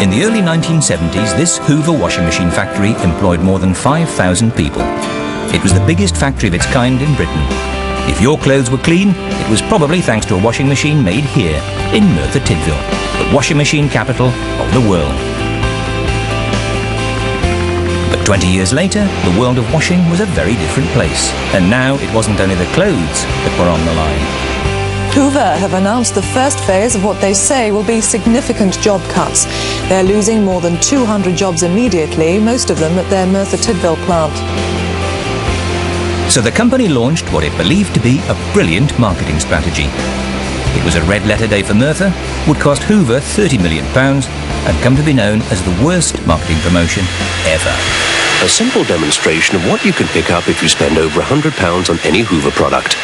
In the early 1970s, this Hoover washing machine factory employed more than 5,000 people. It was the biggest factory of its kind in Britain. If your clothes were clean, it was probably thanks to a washing machine made here, in Merthyr, the washing machine capital of the world. But 20 years later, the world of washing was a very different place. And now it wasn't only the clothes that were on the line. Hoover have announced the first phase of what they say will be significant job cuts. They're losing more than 200 jobs immediately, most of them at their Merthyr plant. So the company launched what it believed to be a brilliant marketing strategy. It was a red-letter day for Merthyr, would cost Hoover £30 million, and come to be known as the worst marketing promotion ever. A simple demonstration of what you can pick up if you spend over £100 on any Hoover product.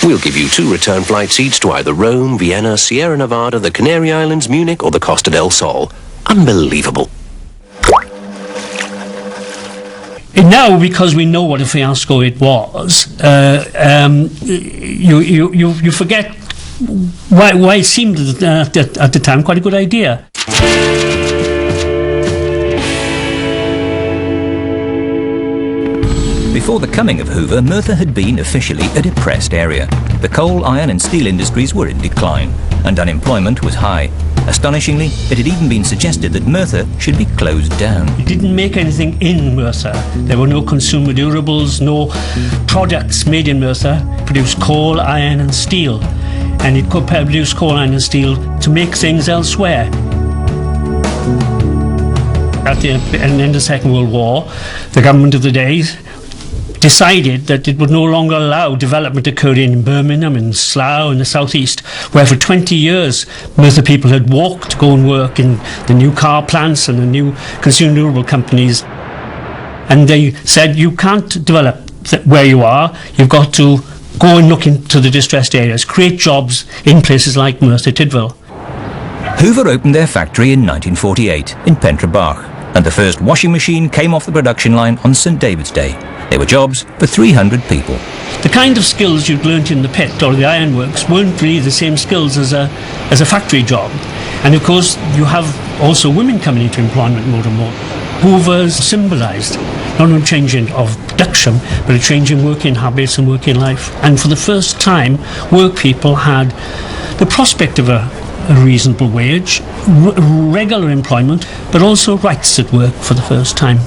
We'll give you 2 return flights each to either Rome, Vienna, Sierra Nevada, the Canary Islands, Munich, or the Costa del Sol. Unbelievable. And now, because we know what a fiasco it was, you forget why it seemed at the time quite a good idea. Before the coming of Hoover, Merthyr had been officially a depressed area. The coal, iron and steel industries were in decline, and unemployment was high. Astonishingly, it had even been suggested that Merthyr should be closed down. It didn't make anything in Merthyr. There were no consumer durables, no products made in Merthyr. It produced coal, iron and steel. And it could produce coal, iron and steel to make things elsewhere. At the end of the Second World War, the government of the day decided that it would no longer allow development to occur in Birmingham and Slough in the southeast, where for 20 years Merthyr people had walked to go and work in the new car plants and the new consumer durable companies. And they said, you can't develop where you are, you've got to go and look into the distressed areas, create jobs in places like Merthyr Tydfil. Hoover opened their factory in 1948 in Pentre Bach, and the first washing machine came off the production line on St David's Day. There were jobs for 300 people. The kind of skills you'd learnt in the pit or the ironworks weren't really the same skills as a factory job. And of course, you have also women coming into employment more and more. Hoover's symbolised not only a changing of production, but a change in working habits and working life. And for the first time, work people had the prospect of a reasonable wage, regular employment, but also rights at work for the first time.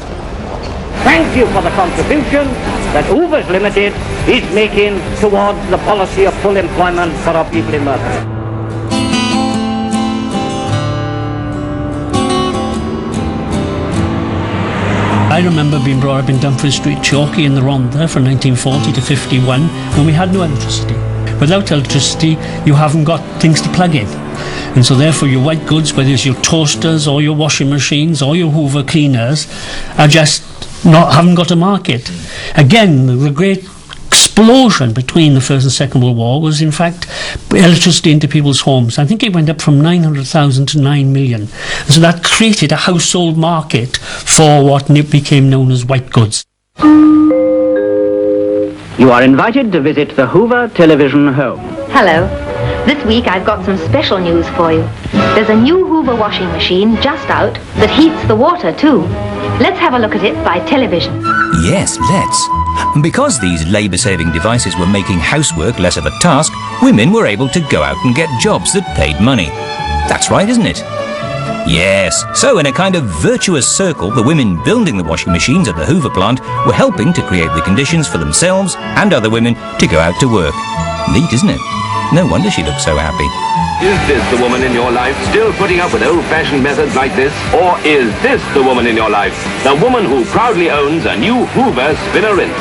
Thank you for the contribution that Hoover's Limited is making towards the policy of full employment for our people in Merthyr. I remember being brought up in Dumfries Street, Chalky in the Rhondda from 1940 to 51 when we had no electricity. Without electricity, you haven't got things to plug in. And so therefore your white goods, whether it's your toasters or your washing machines or your Hoover cleaners, are just haven't got a market. Again, the great explosion between the First and Second World War was in fact electricity into people's homes. I think it went up from 900,000 to 9 million. And so that created a household market for what became known as white goods. You are invited to visit the Hoover television home. Hello. This week I've got some special news for you. There's a new Hoover washing machine just out that heats the water too. Let's have a look at it by television. Yes, let's. Because these labour-saving devices were making housework less of a task, women were able to go out and get jobs that paid money. That's right, isn't it? Yes, so in a kind of virtuous circle, the women building the washing machines at the Hoover plant were helping to create the conditions for themselves and other women to go out to work. Neat, isn't it? No wonder she looks so happy. Is this the woman in your life still putting up with old-fashioned methods like this? Or is this the woman in your life? The woman who proudly owns a new Hoover spinner-rinse?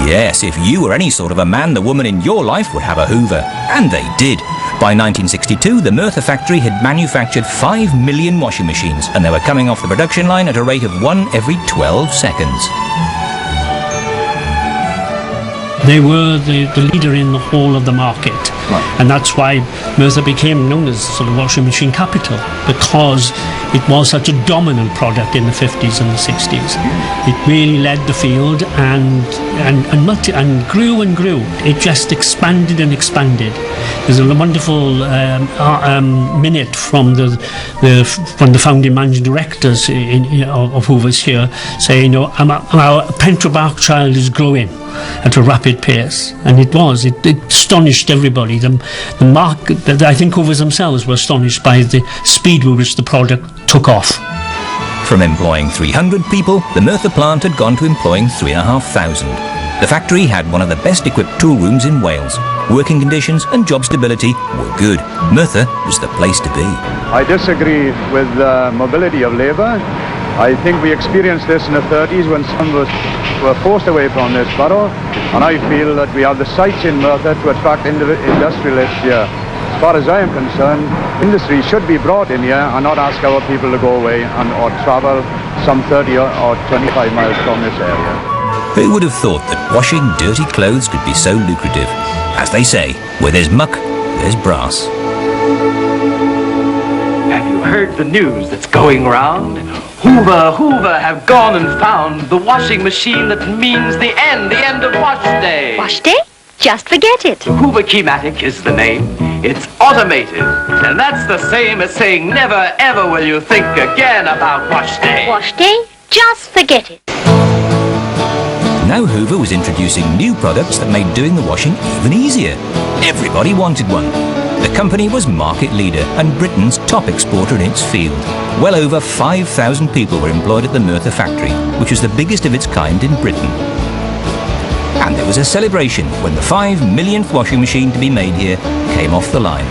Yes, if you were any sort of a man, the woman in your life would have a Hoover. And they did. By 1962, the Merthyr factory had manufactured 5 million washing machines, and they were coming off the production line at a rate of 1 every 12 seconds. they were the leader in the whole of the market. Right. And that's why Merthyr became known as sort of washing machine capital, because it was such a dominant product in the 50s and the 60s. It really led the field and grew and grew. It just expanded and expanded. There's a wonderful minute from the founding managing directors of Hoover's here, saying, you know, our Pentrabark child is growing at a rapid pace, and it was. It astonished everybody. The market, I think Hoovers themselves were astonished by the speed with which the product took off. From employing 300 people, the Merthyr plant had gone to employing 3,500. The factory had one of the best equipped tool rooms in Wales. Working conditions and job stability were good. Merthyr was the place to be. I disagree with the mobility of labour. I think we experienced this in the 30s when some of us were forced away from this borough, and I feel that we have the sites in Merthyr to attract industrialists here. As far as I am concerned, industry should be brought in here and not ask our people to go away or travel some 30 or 25 miles from this area. Who would have thought that washing dirty clothes could be so lucrative? As they say, where there's muck, there's brass. Have you heard the news that's going round? Hoover have gone and found the washing machine that means the end of wash day. Wash day? Just forget it. The Hoover Keymatic is the name. It's automated. And that's the same as saying never ever will you think again about wash day. Wash day? Just forget it. Now Hoover was introducing new products that made doing the washing even easier. Everybody wanted one. The company was market leader and Britain's top exporter in its field. Well over 5,000 people were employed at the Merthyr factory, which was the biggest of its kind in Britain. And there was a celebration when the 5 millionth washing machine to be made here came off the line.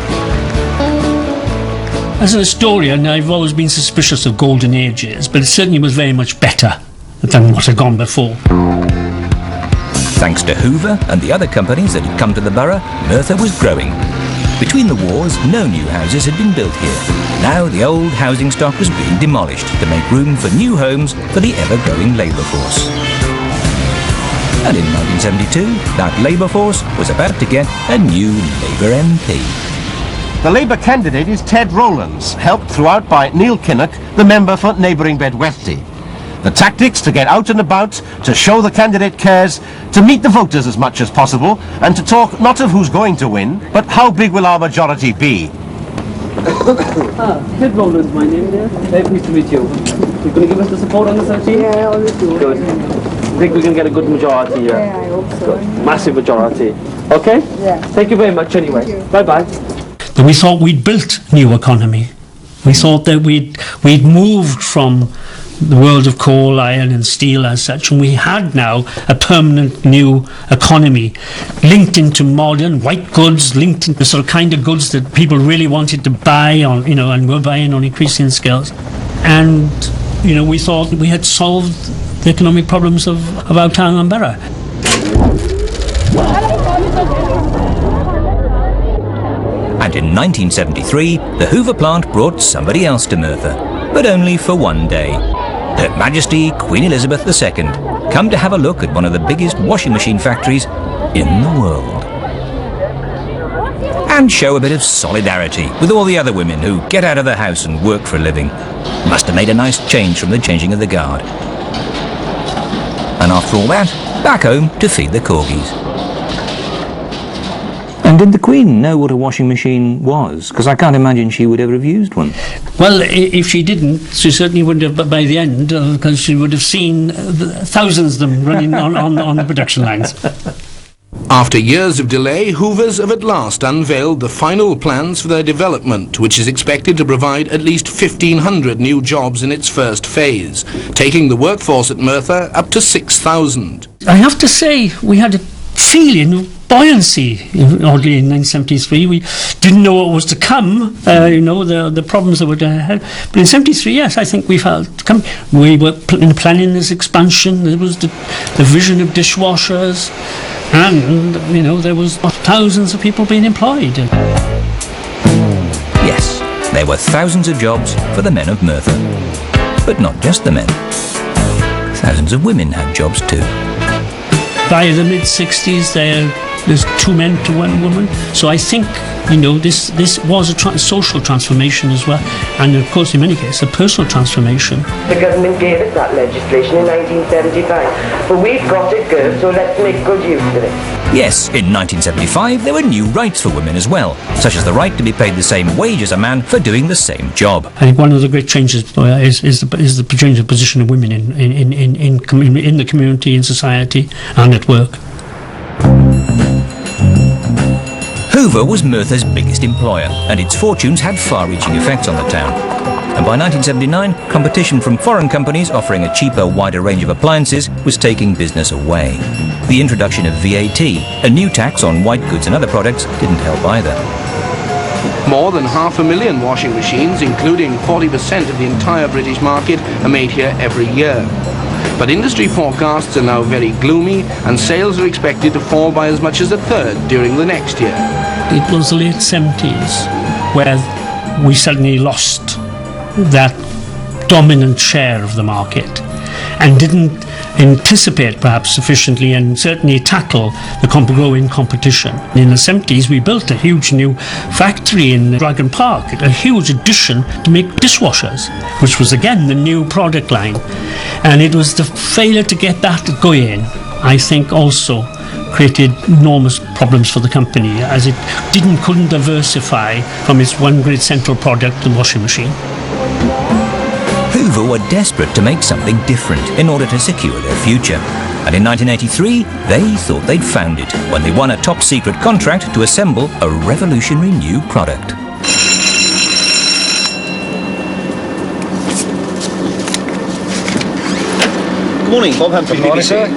As a historian, I've always been suspicious of golden ages, but it certainly was very much better than what had gone before. Thanks to Hoover and the other companies that had come to the borough, Merthyr was growing. Between the wars, no new houses had been built here. Now the old housing stock was being demolished to make room for new homes for the ever-growing labour force. And in 1972, that labour force was about to get a new Labour MP. The Labour candidate is Ted Rowlands, helped throughout by Neil Kinnock, the member for neighbouring Bedwethy. The tactics to get out and about, to show the candidate cares, to meet the voters as much as possible, and to talk not of who's going to win, but how big will our majority be. Ted Rowlands, my name there. Very pleased to meet you. You're going to give us the support on this, actually? Yeah, I always do. Good. I think we can get a good majority here. Yeah, I hope so. Good. Massive majority. Okay? Yeah. Thank you very much anyway. Bye-bye. But we thought we'd built new economy. We thought that we'd moved from the world of coal, iron and steel as such, and we had now a permanent new economy linked into modern white goods, linked into the sort of kind of goods that people really wanted to buy on, and were buying on increasing scales. And we thought we had solved the economic problems of our town and borough. And in 1973, the Hoover plant brought somebody else to Merthyr, but only for one day. Her Majesty Queen Elizabeth II, come to have a look at one of the biggest washing machine factories in the world. And show a bit of solidarity with all the other women who get out of the house and work for a living. Must have made a nice change from the changing of the guard. And after all that, back home to feed the corgis. And did the Queen know what a washing machine was? Because I can't imagine she would ever have used one. Well, if she didn't, she certainly wouldn't have by the end, because she would have seen thousands of them running on the production lines. After years of delay, Hoovers have at last unveiled the final plans for their development, which is expected to provide at least 1,500 new jobs in its first phase, taking the workforce at Merthyr up to 6,000. I have to say, we had a feeling of buoyancy, oddly, in 1973. We didn't know what was to come, the problems that would have. But in 73, yes, I think we felt we were planning this expansion. There was the vision of dishwashers, and there was thousands of people being employed. Yes, there were thousands of jobs for the men of Merthyr, but not just the men. Thousands of women had jobs too. By the mid-60s, there's 2 men to 1 woman. So I think, you know, this was a social transformation as well. And of course, in many cases, a personal transformation. The government gave us that legislation in 1975. But we've got it good, so let's make good use of it. Yes, in 1975 there were new rights for women as well, such as the right to be paid the same wage as a man for doing the same job. I think one of the great changes is the change of position of women in the community, in society, and at work. Hoover was Merthyr's biggest employer, and its fortunes had far-reaching effects on the town. And by 1979, competition from foreign companies offering a cheaper, wider range of appliances was taking business away. The introduction of VAT, a new tax on white goods and other products, didn't help either. More than 500,000 washing machines, including 40% of the entire British market, are made here every year. But industry forecasts are now very gloomy, and sales are expected to fall by as much as a third during the next year. It was the late 70s where we suddenly lost that dominant share of the market and didn't anticipate perhaps sufficiently and certainly tackle the growing competition. In the 70s we built a huge new factory in Dragon Park, a huge addition to make dishwashers, which was again the new product line, and it was the failure to get that going, I think, also created enormous problems for the company, as it couldn't diversify from its one great central product, the washing machine. Hoover were desperate to make something different in order to secure their future. And in 1983, they thought they'd found it when they won a top-secret contract to assemble a revolutionary new product. Good morning, Bob Humphrey. Good morning, sir.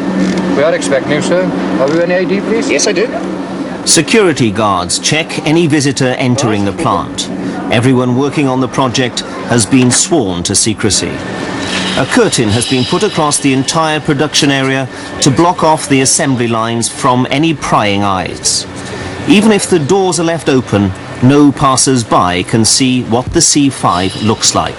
We are expecting you, sir. Have you any ID, please? Yes, I do. Security guards check any visitor entering the plant. Everyone working on the project has been sworn to secrecy. A curtain has been put across the entire production area to block off the assembly lines from any prying eyes. Even if the doors are left open, no passers-by can see what the C5 looks like.